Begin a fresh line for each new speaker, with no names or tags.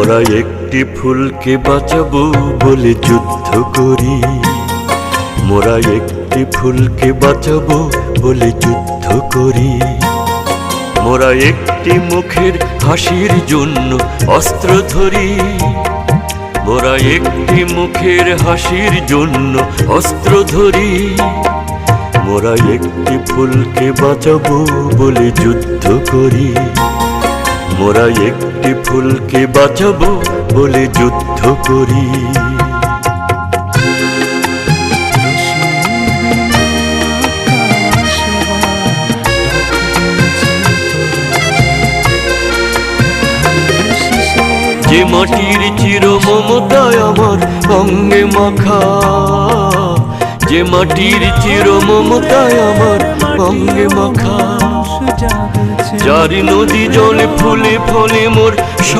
মোরা একটি ফুলকে বাঁচাবো বলে যুদ্ধ করি, মোরা একটি ফুলকে বাঁচাবো বলে যুদ্ধ করি। মোরা একটি মুখের হাসির জন্য অস্ত্র ধরি, মোরা একটি মুখের হাসির জন্য অস্ত্র ধরি। মোরা একটি ফুলকে বাঁচাবো বলে যুদ্ধ করি, মোরা একটি ফুলকে বাঁচাবো বলে যুদ্ধ করি। যে মাটির চির মমতায় আমার অঙ্গে মাখা, যে মাটির চির মমতায় আমার অঙ্গে মাখা, যার নদী জলে ফুলে ফলে মোর